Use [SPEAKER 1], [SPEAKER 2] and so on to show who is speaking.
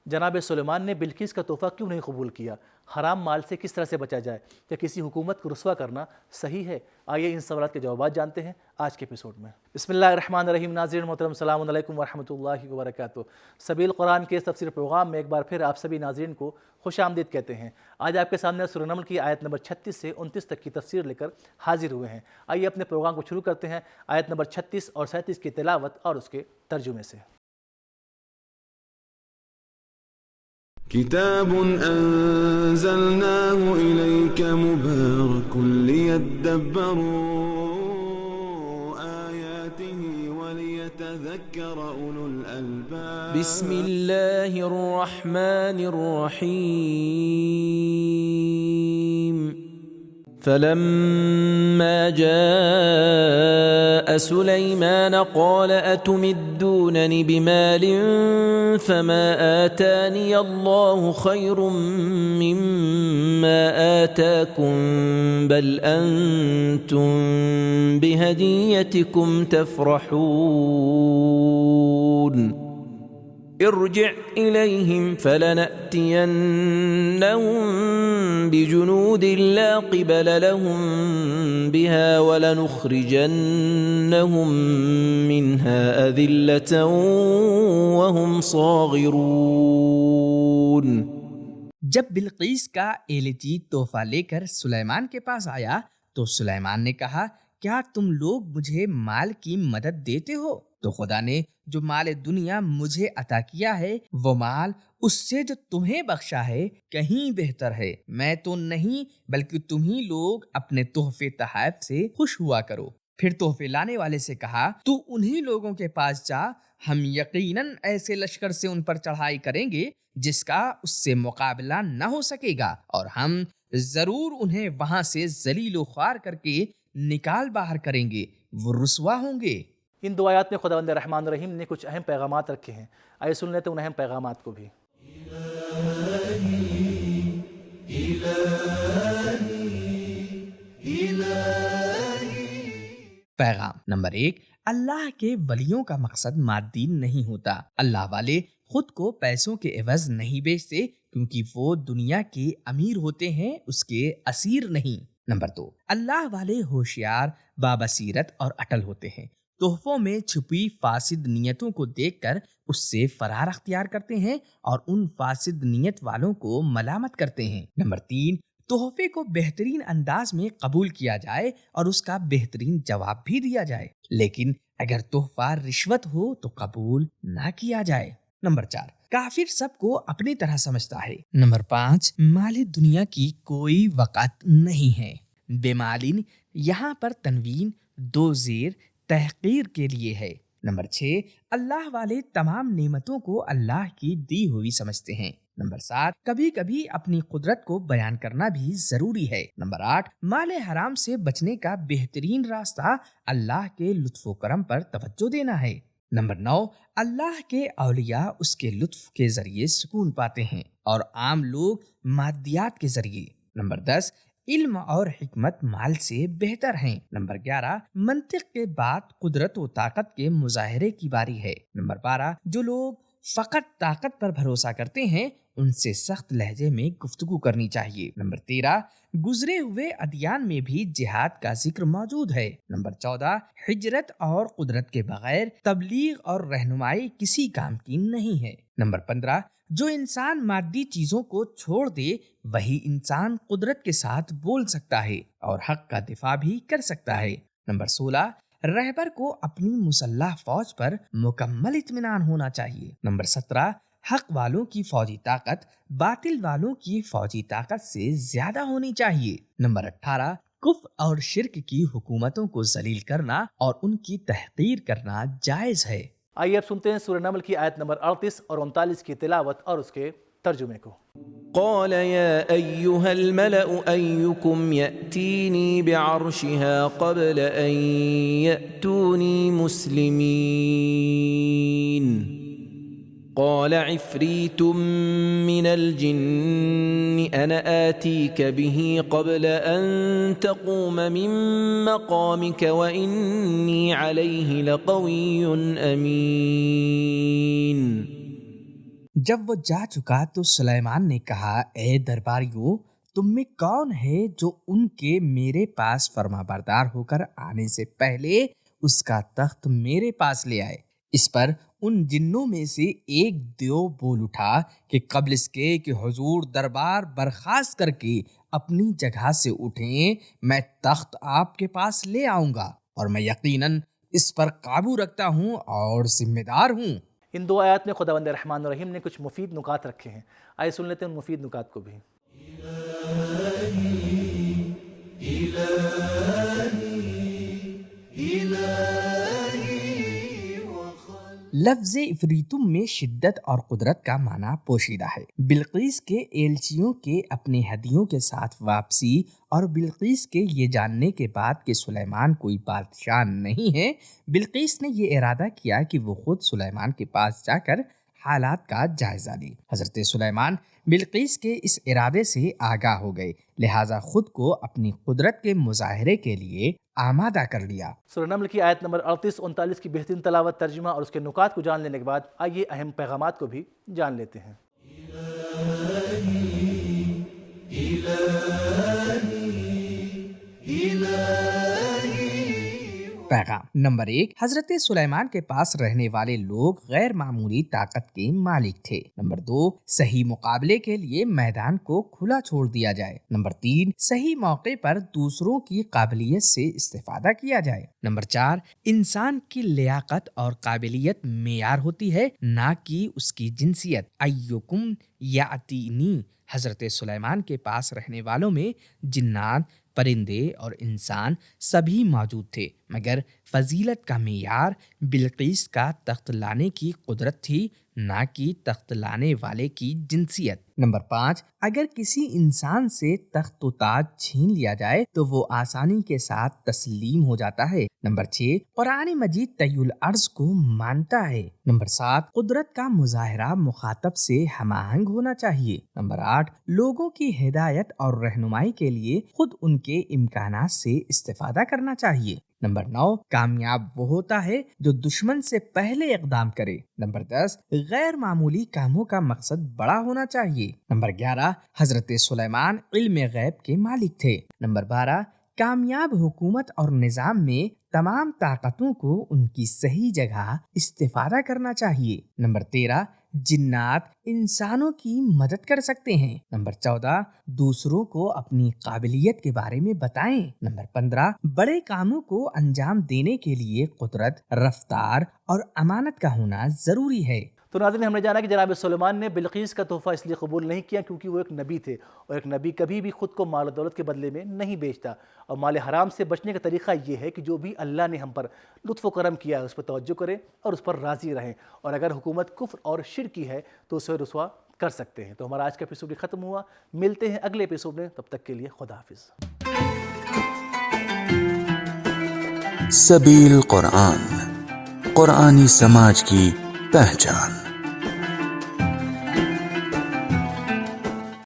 [SPEAKER 1] جناب سلیمان نے بلقیس کا تحفہ کیوں نہیں قبول کیا؟ حرام مال سے کس طرح سے بچا جائے؟ کیا کسی حکومت کو رسوا کرنا صحیح ہے؟ آئیے ان سوالات کے جوابات جانتے ہیں آج کے ایپیسوڈ میں۔ بسم اللہ الرحمن الرحیم۔ ناظرین محترم، السلام علیکم ورحمۃ اللہ وبرکاتہ۔ سبیل قرآن کے تفسیر پروگرام میں ایک بار پھر آپ سبھی ناظرین کو خوش آمدید کہتے ہیں۔ آج آپ کے سامنے سورہ نمل کی آیت نمبر 36 سے 29 تک کی تفسیر لے کر حاضر ہوئے ہیں۔ آئیے اپنے پروگرام کو شروع کرتے ہیں آیت نمبر 36 اور 37 کی تلاوت اور اس کے ترجمے سے۔
[SPEAKER 2] كتاب أنزلناه إليك مبارك ليدبروا آياته وليتذكر أولو الألباب
[SPEAKER 3] بسم الله الرحمن الرحيم فلما جاء سليمان قال أتمدونني بمال فما آتاني الله خير مما آتاكم بل أنتم بهديتكم تفرحون ارجع إليهم فلنأتينهم بجنود لا قبل لهم بها ولنخرجنهم منها أذلة وهم صاغرون۔
[SPEAKER 4] جب بلقیس کا ایلچی تحفہ لے کر سلیمان کے پاس آیا تو سلیمان نے کہا، کیا تم لوگ مجھے مال کی مدد دیتے ہو؟ تو خدا نے جو مال دنیا مجھے عطا کیا ہے وہ مال اس سے جو تمہیں بخشا ہے کہیں بہتر ہے۔ میں تو نہیں بلکہ تم ہی لوگ اپنے تحفے تحائف سے خوش ہوا کرو۔ پھر تحفے لانے والے سے کہا، تو انہی لوگوں کے پاس جا، ہم یقیناً ایسے لشکر سے ان پر چڑھائی کریں گے جس کا اس سے مقابلہ نہ ہو سکے گا، اور ہم ضرور انہیں وہاں سے ذلیل و خوار کر کے نکال باہر کریں گے، وہ رسوا ہوں گے۔
[SPEAKER 1] ان دو آیات میں خداوند رحمان الرحیم نے کچھ اہم پیغامات رکھے ہیں۔ آئیے سن لیتے ہیں ان اہم پیغامات کو بھی۔
[SPEAKER 4] پیغام نمبر 1، اللہ کے ولیوں کا مقصد مادی نہیں ہوتا۔ اللہ والے خود کو پیسوں کے عوض نہیں بیچتے، کیونکہ وہ دنیا کے امیر ہوتے ہیں، اس کے اسیر نہیں۔ نمبر 2، اللہ والے ہوشیار، بابصیرت اور اٹل ہوتے ہیں۔ تحفوں میں چھپی فاسد نیتوں کو دیکھ کر اس سے فرار اختیار کرتے ہیں اور ان فاسد نیت والوں کو ملامت کرتے ہیں۔ نمبر 3، تحفے کو بہترین انداز میں قبول کیا جائے اور اس کا بہترین جواب بھی دیا جائے، لیکن اگر تحفہ رشوت ہو تو قبول نہ کیا جائے۔ نمبر 4، کافر سب کو اپنی طرح سمجھتا ہے۔ نمبر 5، مال دنیا کی کوئی وقت نہیں ہے۔ بے مالین یہاں پر تنوین دو زیر تحقیر کے لیے ہے۔ نمبر 6، اللہ والے تمام نعمتوں کو اللہ کی دی ہوئی سمجھتے ہیں۔ نمبر 7، کبھی کبھی اپنی قدرت کو بیان کرنا بھی ضروری ہے۔ نمبر 8، مال حرام سے بچنے کا بہترین راستہ اللہ کے لطف و کرم پر توجہ دینا ہے۔ نمبر 9، اللہ کے اولیاء اس کے لطف کے ذریعے سکون پاتے ہیں اور عام لوگ مادیات کے ذریعے۔ نمبر 10، علم اور حکمت مال سے بہتر ہیں۔ نمبر 11، منطق کے بعد قدرت و طاقت کے مظاہرے کی باری ہے۔ نمبر 12، جو لوگ فقط طاقت پر بھروسہ کرتے ہیں ان سے سخت لہجے میں گفتگو کرنی چاہیے۔ نمبر 13، گزرے ہوئے ادیان میں بھی جہاد کا ذکر موجود ہے۔ نمبر 14، ہجرت اور قدرت کے بغیر تبلیغ اور رہنمائی کسی کام کی نہیں ہے۔ نمبر 15، جو انسان مادی چیزوں کو چھوڑ دے وہی انسان قدرت کے ساتھ بول سکتا ہے اور حق کا دفاع بھی کر سکتا ہے۔ نمبر 16، رہبر کو اپنی مسلح فوج پر مکمل اطمینان ہونا چاہیے۔ نمبر 17، حق والوں کی فوجی طاقت باطل والوں کی فوجی طاقت سے زیادہ ہونی چاہیے۔ نمبر 18، کفر اور شرک کی حکومتوں کو ذلیل کرنا اور ان کی تحقیر کرنا جائز ہے۔
[SPEAKER 1] آئیے اب سنتے ہیں سورہ نمل کی آیت نمبر 38 اور 39 کی تلاوت اور اس کے ترجمے کو۔
[SPEAKER 3] قال يا أيها الملأ أيكم يأتيني بعرشها قبل أن يأتوني مسلمين قال عفريت من الجن أنا آتيك به قبل أن تقوم من مقامك وإني عليه لقوي أمين۔
[SPEAKER 4] جب وہ جا چکا تو سلیمان نے کہا، اے درباریوں، تم میں کون ہے جو ان کے میرے پاس فرما بردار ہو کر آنے سے پہلے اس کا تخت میرے پاس لے آئے؟ اس پر ان جنوں میں سے ایک دیو بول اٹھا کہ قبل اس کے کہ حضور دربار برخاست کر کے اپنی جگہ سے اٹھیں، میں تخت آپ کے پاس لے آؤں گا، اور میں یقیناً اس پر قابو رکھتا ہوں اور ذمہ دار ہوں۔
[SPEAKER 1] ان دو آیات میں خداوند رحمان الرحیم نے کچھ مفید نکات رکھے ہیں، آئے سن لیتے ہیں ان مفید نکات کو بھی۔
[SPEAKER 4] لفظ افریتم میں شدت اور قدرت کا معنی پوشیدہ ہے۔ بلقیس کے ایلچیوں کے اپنے ہدیوں کے ساتھ واپسی اور بلقیس کے یہ جاننے کے بعد کہ سلیمان کوئی بادشاہ نہیں ہے، بلقیس نے یہ ارادہ کیا کہ وہ خود سلیمان کے پاس جا کر حالات کا جائزہ لی۔ حضرت سلیمان بلقیس کے اس ارادے سے آگاہ ہو گئے، لہٰذا خود کو اپنی قدرت کے مظاہرے کے لیے آمادہ کر لیا۔
[SPEAKER 1] سورہ نمل کی آیت نمبر 38-39 کی بہترین تلاوت، ترجمہ اور اس کے نکات کو جان لینے کے بعد آئیے اہم پیغامات کو بھی جان لیتے ہیں۔
[SPEAKER 4] پیغام نمبر 1، حضرت سلیمان کے پاس رہنے والے لوگ غیر معمولی طاقت کے مالک تھے۔ نمبر 2، صحیح مقابلے کے لیے میدان کو کھلا چھوڑ دیا جائے۔ نمبر 3، صحیح موقع پر دوسروں کی قابلیت سے استفادہ کیا جائے۔ نمبر 4، انسان کی لیاقت اور قابلیت معیار ہوتی ہے، نہ کہ اس کی جنسیت۔ ایکم یاتینی، حضرت سلیمان کے پاس رہنے والوں میں جنات، پرندے اور انسان سبھی موجود تھے، مگر فضیلت کا معیار بلقیس کا تخت لانے کی قدرت تھی، نہ کہ تخت لانے والے کی جنسیت۔ نمبر 5، اگر کسی انسان سے تخت و تاج چھین لیا جائے تو وہ آسانی کے ساتھ تسلیم ہو جاتا ہے۔ نمبر 6، قرآن مجید طی العرض کو مانتا ہے۔ نمبر 7، قدرت کا مظاہرہ مخاطب سے ہم آہنگ ہونا چاہیے۔ نمبر 8، لوگوں کی ہدایت اور رہنمائی کے لیے خود ان کے امکانات سے استفادہ کرنا چاہیے۔ نمبر 9، کامیاب وہ ہوتا ہے جو دشمن سے پہلے اقدام کرے۔ نمبر 10، غیر معمولی کاموں کا مقصد بڑا ہونا چاہیے۔ نمبر 11، حضرت سلیمان علم غیب کے مالک تھے۔ نمبر 12، کامیاب حکومت اور نظام میں تمام طاقتوں کو ان کی صحیح جگہ استفادہ کرنا چاہیے۔ نمبر 13، جنات انسانوں کی مدد کر سکتے ہیں۔ نمبر 14، دوسروں کو اپنی قابلیت کے بارے میں بتائیں۔ نمبر 15، بڑے کاموں کو انجام دینے کے لیے قدرت، رفتار اور امانت کا ہونا ضروری ہے۔
[SPEAKER 1] تو ناظرین، ہم نے جانا کہ جناب سلیمان نے بلقیس کا تحفہ اس لیے قبول نہیں کیا کیونکہ وہ ایک نبی تھے، اور ایک نبی کبھی بھی خود کو مال و دولت کے بدلے میں نہیں بیچتا، اور مال حرام سے بچنے کا طریقہ یہ ہے کہ جو بھی اللہ نے ہم پر لطف و کرم کیا ہے اس پر توجہ کریں اور اس پر راضی رہیں، اور اگر حکومت کفر اور شرک کی ہے تو اسے رسوا کر سکتے ہیں۔ تو ہمارا آج کا ایپیسوڈ ختم ہوا، ملتے ہیں اگلے ایپیسوڈ میں، تب تک کے لیے خدا حافظ۔
[SPEAKER 5] سبیل قرآن، قرآنی سماج کی پہچان۔